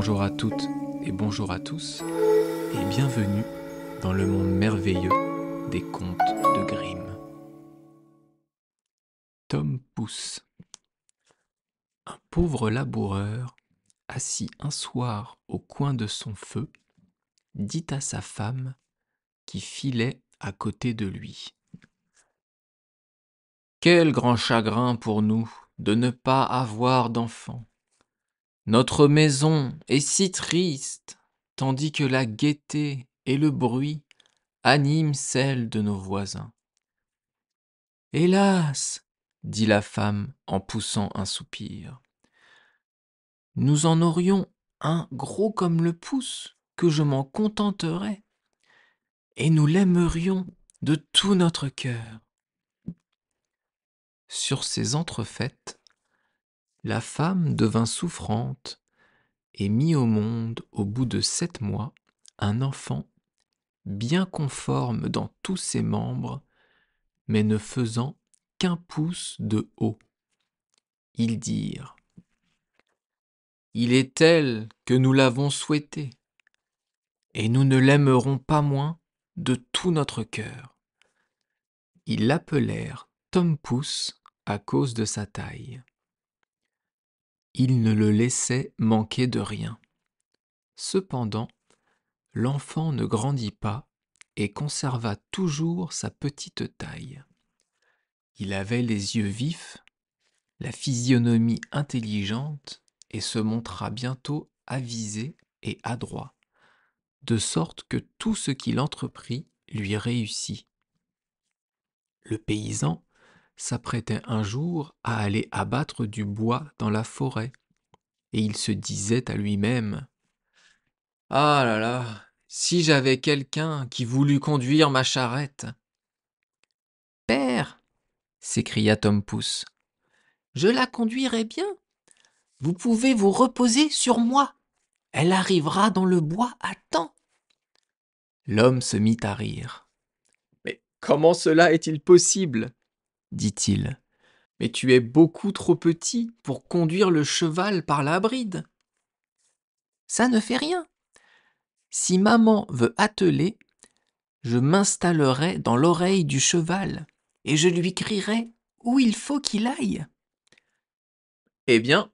Bonjour à toutes et bonjour à tous, et bienvenue dans le monde merveilleux des contes de Grimm. Tom Pouce. Un pauvre laboureur, assis un soir au coin de son feu, dit à sa femme qui filait à côté de lui: « Quel grand chagrin pour nous de ne pas avoir d'enfants. Notre maison est si triste, tandis que la gaieté et le bruit animent celle de nos voisins. » « Hélas !» dit la femme en poussant un soupir. « Nous en aurions un gros comme le pouce, que je m'en contenterais, et nous l'aimerions de tout notre cœur. » Sur ces entrefaites, la femme devint souffrante et mit au monde, au bout de 7 mois, un enfant bien conforme dans tous ses membres, mais ne faisant qu'1 pouce de haut. Ils dirent: « Il est tel que nous l'avons souhaité, et nous ne l'aimerons pas moins de tout notre cœur. » Ils l'appelèrent Tom Pouce à cause de sa taille. Ils ne le laissaient manquer de rien. Cependant, l'enfant ne grandit pas et conserva toujours sa petite taille. Il avait les yeux vifs, la physionomie intelligente, et se montra bientôt avisé et adroit, de sorte que tout ce qu'il entreprit lui réussit. Le paysan s'apprêtait un jour à aller abattre du bois dans la forêt, et il se disait à lui-même: « Ah là là, si j'avais quelqu'un qui voulût conduire ma charrette !»« Père !» s'écria Tom Pouce, « je la conduirai bien. Vous pouvez vous reposer sur moi. Elle arrivera dans le bois à temps. » L'homme se mit à rire. « Mais comment cela est-il possible ?» dit-il. « Mais tu es beaucoup trop petit pour conduire le cheval par la bride. »« Ça ne fait rien. Si maman veut atteler, je m'installerai dans l'oreille du cheval et je lui crierai où il faut qu'il aille. »« Eh bien,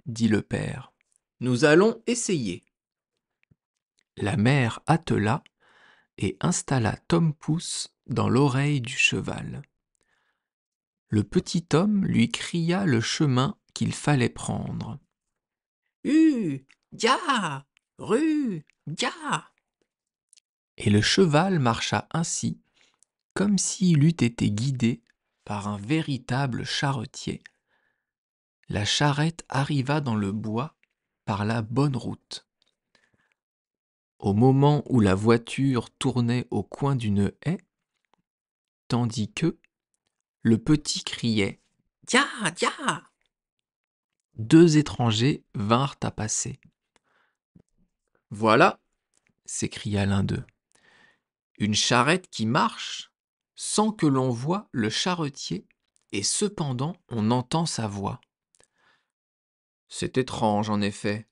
dit le père, nous allons essayer. » La mère attela et installa Tom Pouce dans l'oreille du cheval. Le petit homme lui cria le chemin qu'il fallait prendre. « Dia, dia !» Et le cheval marcha ainsi, comme s'il eût été guidé par un véritable charretier. La charrette arriva dans le bois par la bonne route. Au moment où la voiture tournait au coin d'une haie, tandis que le petit criait « Dia, dia !» 2 étrangers vinrent à passer. « Voilà !» s'écria l'un d'eux, « une charrette qui marche sans que l'on voie le charretier, et cependant on entend sa voix. »« C'est étrange en effet, »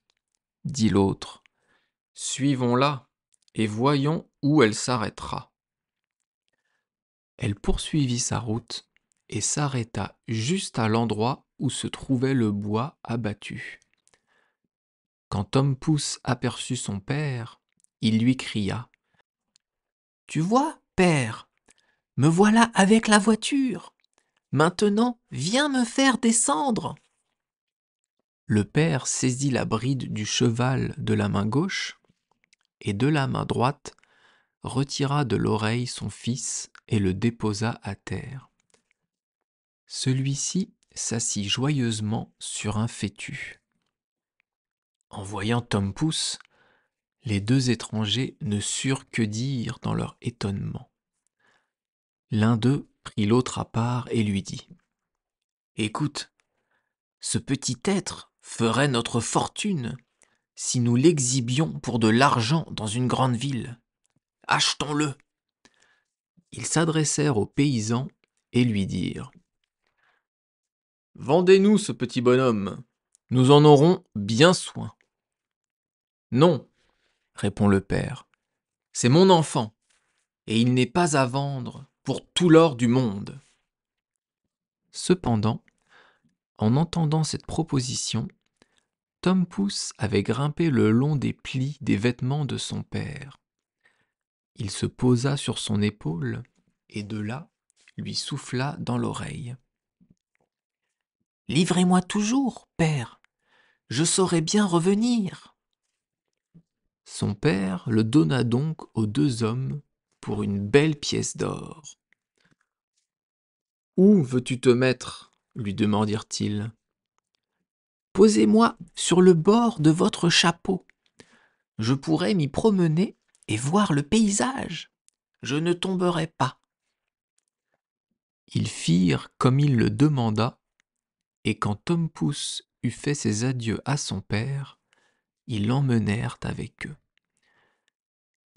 dit l'autre. « Suivons-la et voyons où elle s'arrêtera. » Elle poursuivit sa route et s'arrêta juste à l'endroit où se trouvait le bois abattu. Quand Tom Pouce aperçut son père, il lui cria: « Tu vois, père, me voilà avec la voiture. Maintenant, viens me faire descendre. » Le père saisit la bride du cheval de la main gauche et de la main droite retira de l'oreille son fils et le déposa à terre. Celui-ci s'assit joyeusement sur un fétu. En voyant Tom Pouce, les 2 étrangers ne surent que dire dans leur étonnement. L'un d'eux prit l'autre à part et lui dit: « Écoute, ce petit être ferait notre fortune si nous l'exhibions pour de l'argent dans une grande ville. Achetons-le. » Ils s'adressèrent au paysan et lui dirent: « Vendez-nous ce petit bonhomme, nous en aurons bien soin. » Non, répond le père, c'est mon enfant, et il n'est pas à vendre pour tout l'or du monde. Cependant, en entendant cette proposition, Tom Pouce avait grimpé le long des plis des vêtements de son père. Il se posa sur son épaule et de là lui souffla dans l'oreille. « Livrez-moi toujours, père, je saurai bien revenir. » Son père le donna donc aux deux hommes pour une belle pièce d'or. « Où veux-tu te mettre ?» lui demandirent-ils. « Posez-moi sur le bord de votre chapeau. Je pourrai m'y promener et voir le paysage. Je ne tomberai pas. » Ils firent comme il le demanda, et quand Tom Pouce eut fait ses adieux à son père, ils l'emmenèrent avec eux.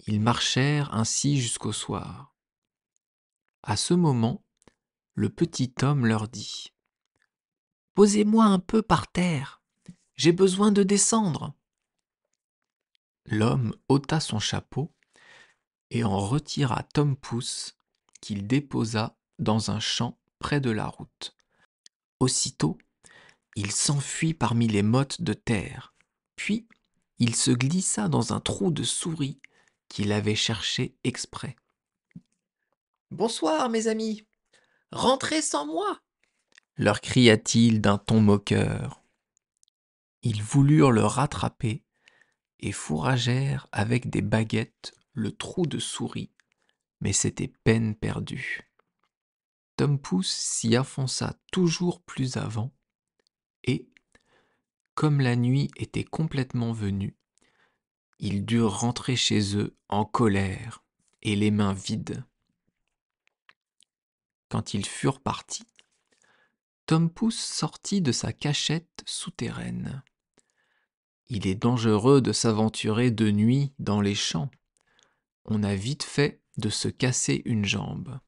Ils marchèrent ainsi jusqu'au soir. À ce moment, le petit homme leur dit : « Posez-moi un peu par terre, j'ai besoin de descendre. » L'homme ôta son chapeau et en retira Tom Pouce, qu'il déposa dans un champ près de la route. Aussitôt, il s'enfuit parmi les mottes de terre, puis il se glissa dans un trou de souris qu'il avait cherché exprès. « Bonsoir, mes amis, rentrez sans moi !» leur cria-t-il d'un ton moqueur. Ils voulurent le rattraper et fourragèrent avec des baguettes le trou de souris, mais c'était peine perdue. Tom Pouce s'y affonça toujours plus avant, et, comme la nuit était complètement venue, ils durent rentrer chez eux en colère et les mains vides. Quand ils furent partis, Tom Pouce sortit de sa cachette souterraine. Il est dangereux de s'aventurer de nuit dans les champs. On a vite fait de se casser une jambe.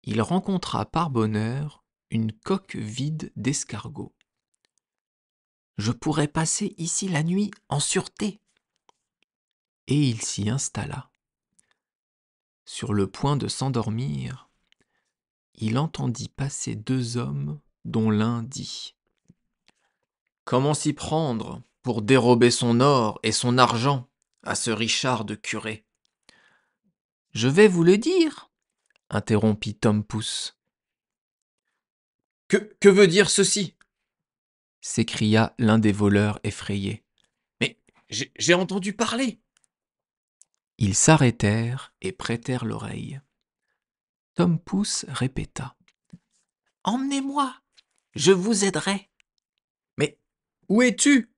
Il rencontra par bonheur une coque vide d'escargots. « Je pourrais passer ici la nuit en sûreté. » Et il s'y installa. Sur le point de s'endormir, il entendit passer deux hommes dont l'un dit : « Comment s'y prendre pour dérober son or et son argent à ce Richard de curé ? » « Je vais vous le dire, » interrompit Tom Pouce. « Que veut dire ceci ? » s'écria l'un des voleurs effrayés. « Mais j'ai entendu parler. » Ils s'arrêtèrent et prêtèrent l'oreille. Tom Pouce répéta : « Emmenez-moi, je vous aiderai. »« Mais où es-tu ? » ?»«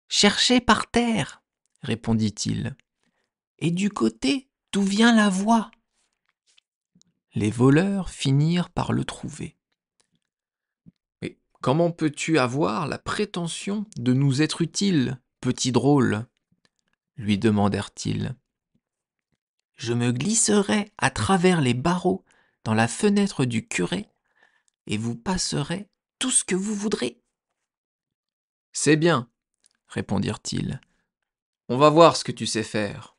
Cherchez par terre, » répondit-il, « et du côté d'où vient la voix. » Les voleurs finirent par le trouver. « Mais comment peux-tu avoir la prétention de nous être utile, petit drôle ? » lui demandèrent-ils. « Je me glisserai à travers les barreaux dans la fenêtre du curé, et vous passerez tout ce que vous voudrez. »« C'est bien, » répondirent-ils. « On va voir ce que tu sais faire. »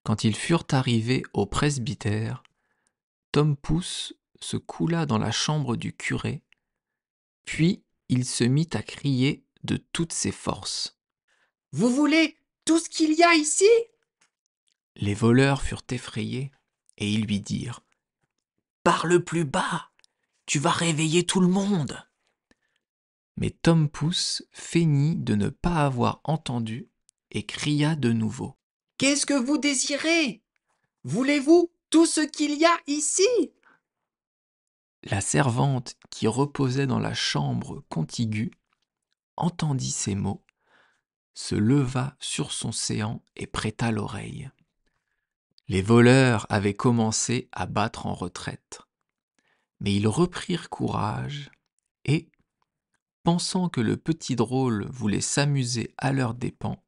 Quand ils furent arrivés au presbytère, Tom Pouce se coula dans la chambre du curé, puis il se mit à crier de toutes ses forces. « Vous voulez tout ce qu'il y a ici ? » Les voleurs furent effrayés et ils lui dirent : « Parle plus bas, tu vas réveiller tout le monde. » Mais Tom Pouce feignit de ne pas avoir entendu et cria de nouveau : « Qu'est-ce que vous désirez ? Voulez-vous tout ce qu'il y a ici ? » La servante qui reposait dans la chambre contiguë entendit ces mots, se leva sur son séant et prêta l'oreille. Les voleurs avaient commencé à battre en retraite, mais ils reprirent courage et, pensant que le petit drôle voulait s'amuser à leurs dépens,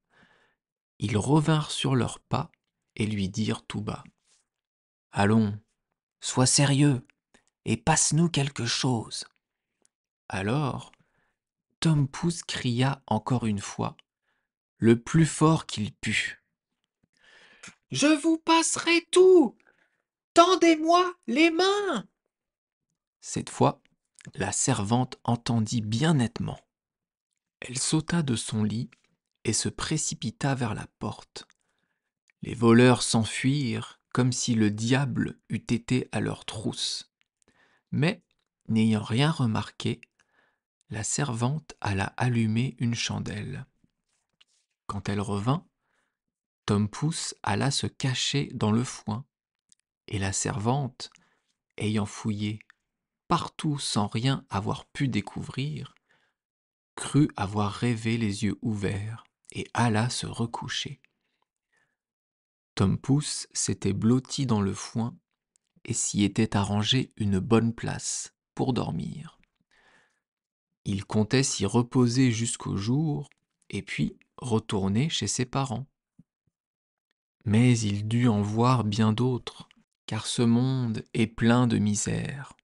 ils revinrent sur leurs pas et lui dirent tout bas : « Allons, sois sérieux et passe-nous quelque chose. » Alors, Tom Pouce cria encore une fois le plus fort qu'il put. « Je vous passerai tout! Tendez-moi les mains !» Cette fois, la servante entendit bien nettement. Elle sauta de son lit et se précipita vers la porte. Les voleurs s'enfuirent comme si le diable eût été à leur trousse. Mais, n'ayant rien remarqué, la servante alla allumer une chandelle. Quand elle revint, Tom Pouce alla se cacher dans le foin, et la servante, ayant fouillé partout sans rien avoir pu découvrir, crut avoir rêvé les yeux ouverts et alla se recoucher. Tom Pouce s'était blotti dans le foin et s'y était arrangé une bonne place pour dormir. Il comptait s'y reposer jusqu'au jour et puis retourner chez ses parents. Mais il dut en voir bien d'autres, car ce monde est plein de misère.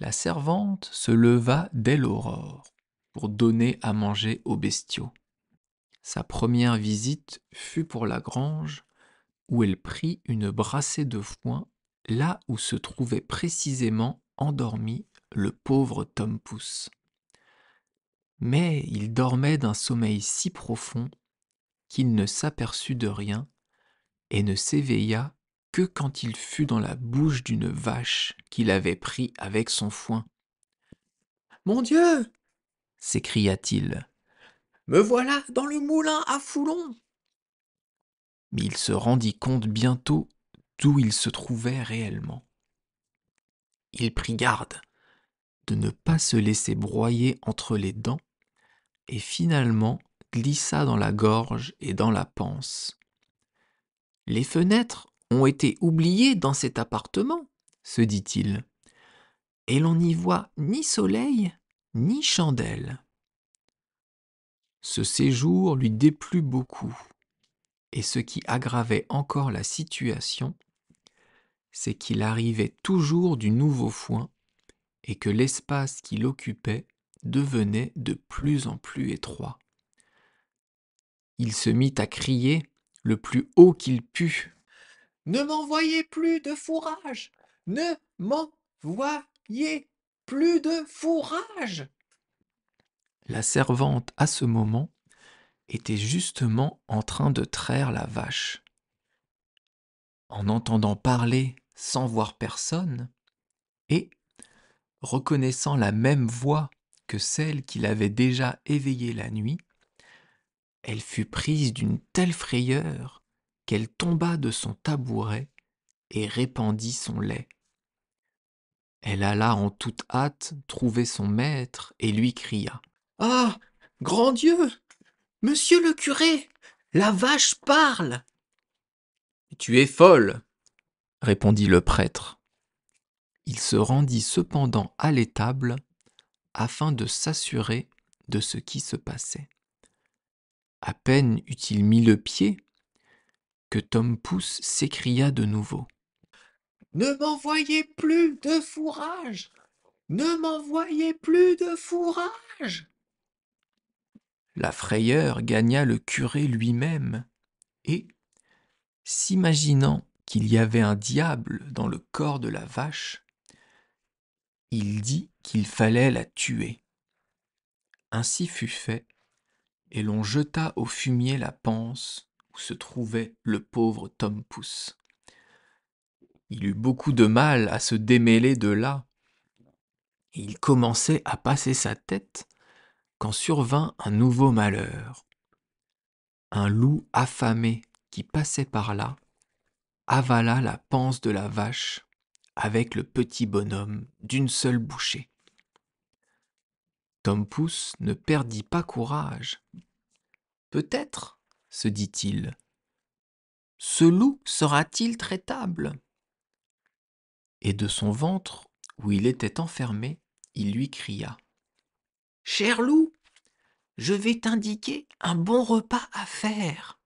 La servante se leva dès l'aurore pour donner à manger aux bestiaux. Sa première visite fut pour la grange, où elle prit une brassée de foin là où se trouvait précisément endormi le pauvre Tom Pouce. Mais il dormait d'un sommeil si profond qu'il ne s'aperçut de rien et ne s'éveilla que quand il fut dans la bouche d'une vache qu'il avait pris avec son foin. « Mon Dieu !» s'écria-t-il. « Me voilà dans le moulin à foulon !» Mais il se rendit compte bientôt d'où il se trouvait réellement. Il prit garde de ne pas se laisser broyer entre les dents et finalement glissa dans la gorge et dans la panse. « Les fenêtres ont été oubliées dans cet appartement, » se dit-il, « et l'on n'y voit ni soleil ni chandelle. » Ce séjour lui déplut beaucoup, et ce qui aggravait encore la situation, c'est qu'il arrivait toujours du nouveau foin et que l'espace qu'il occupait devenait de plus en plus étroit. Il se mit à crier le plus haut qu'il put. « Ne m'envoyez plus de fourrage! Ne m'envoyez plus de fourrage !» La servante, à ce moment, était justement en train de traire la vache. En entendant parler sans voir personne, et, reconnaissant la même voix que celle qui l'avait déjà éveillée la nuit, elle fut prise d'une telle frayeur qu'elle tomba de son tabouret et répandit son lait. Elle alla en toute hâte trouver son maître et lui cria : « Ah, grand Dieu, monsieur le curé, la vache parle !»« Tu es folle !» répondit le prêtre. Il se rendit cependant à l'étable afin de s'assurer de ce qui se passait. À peine eut-il mis le pied que Tom Pouce s'écria de nouveau : « Ne m'envoyez plus de fourrage ! Ne m'envoyez plus de fourrage !» La frayeur gagna le curé lui-même et, s'imaginant qu'il y avait un diable dans le corps de la vache, il dit qu'il fallait la tuer. Ainsi fut fait, et l'on jeta au fumier la panse où se trouvait le pauvre Tom Pouce. Il eut beaucoup de mal à se démêler de là, et il commençait à passer sa tête quand survint un nouveau malheur. Un loup affamé qui passait par là avala la panse de la vache avec le petit bonhomme d'une seule bouchée. Tom Pouce ne perdit pas courage. Peut-être, se dit-il, ce loup sera-t-il traitable ? Et de son ventre, où il était enfermé, il lui cria : « Cher loup, je vais t'indiquer un bon repas à faire. »«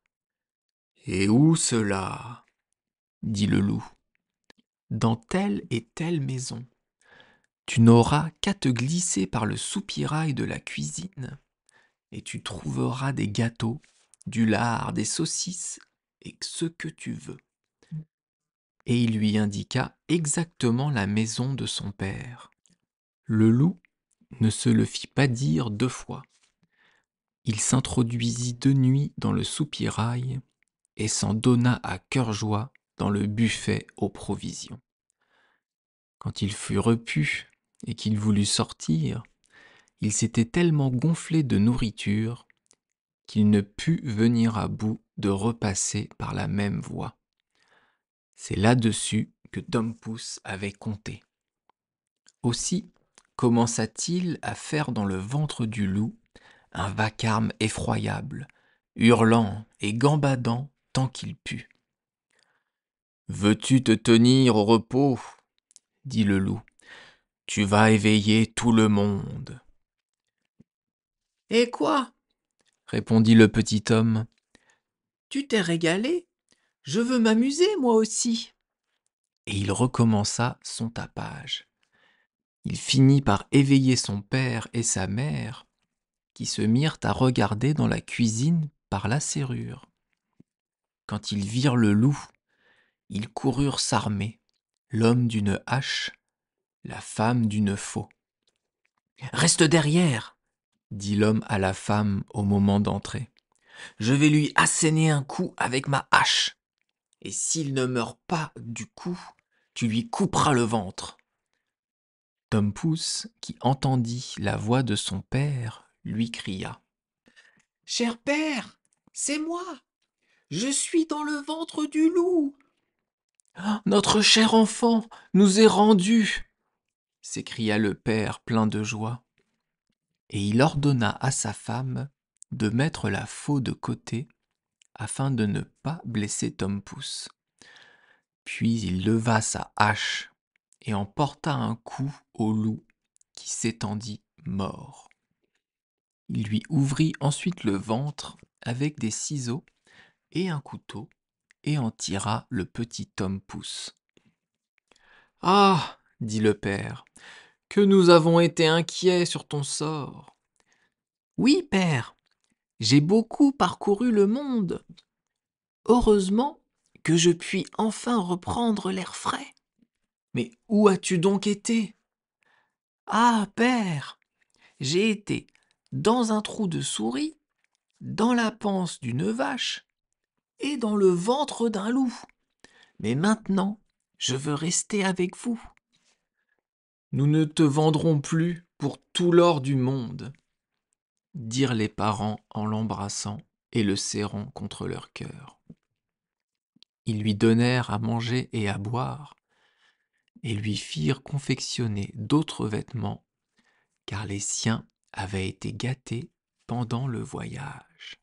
Et où cela ? » dit le loup. « Dans telle et telle maison. Tu n'auras qu'à te glisser par le soupirail de la cuisine, et tu trouveras des gâteaux, du lard, des saucisses et ce que tu veux. » Et il lui indiqua exactement la maison de son père. Le loup ne se le fit pas dire 2 fois. Il s'introduisit de nuit dans le soupirail et s'en donna à cœur joie dans le buffet aux provisions. Quand il fut repu et qu'il voulut sortir, il s'était tellement gonflé de nourriture qu'il ne put venir à bout de repasser par la même voie. C'est là-dessus que Tom Pouce avait compté. Aussi commença-t-il à faire dans le ventre du loup un vacarme effroyable, hurlant et gambadant tant qu'il put. « Veux-tu te tenir au repos ?» dit le loup. « Tu vas éveiller tout le monde. » « Et quoi ?» répondit le petit homme. « Tu t'es régalé ? Je veux m'amuser moi aussi. » Et il recommença son tapage. Il finit par éveiller son père et sa mère, qui se mirent à regarder dans la cuisine par la serrure. Quand ils virent le loup, ils coururent s'armer, l'homme d'une hache, la femme d'une faux. « Reste derrière !» dit l'homme à la femme au moment d'entrer. « Je vais lui asséner un coup avec ma hache, et s'il ne meurt pas du coup, tu lui couperas le ventre. » Tom Pouce, qui entendit la voix de son père, lui cria. « Cher père, c'est moi, je suis dans le ventre du loup. »« Notre cher enfant nous est rendu !» s'écria le père plein de joie. Et il ordonna à sa femme de mettre la faux de côté afin de ne pas blesser Tom Pouce. Puis il leva sa hache et en porta un coup au loup qui s'étendit mort. Il lui ouvrit ensuite le ventre avec des ciseaux et un couteau et en tira le petit Tom Pouce. « Ah !» dit le père, « que nous avons été inquiets sur ton sort. »« Oui, père, j'ai beaucoup parcouru le monde. Heureusement que je puis enfin reprendre l'air frais. Mais où as-tu donc été ? » ?»« Ah, père, j'ai été dans un trou de souris, dans la panse d'une vache et dans le ventre d'un loup. Mais maintenant, je veux rester avec vous. »« Nous ne te vendrons plus pour tout l'or du monde, » dirent les parents en l'embrassant et le serrant contre leur cœur. Ils lui donnèrent à manger et à boire, et lui firent confectionner d'autres vêtements, car les siens avaient été gâtés pendant le voyage.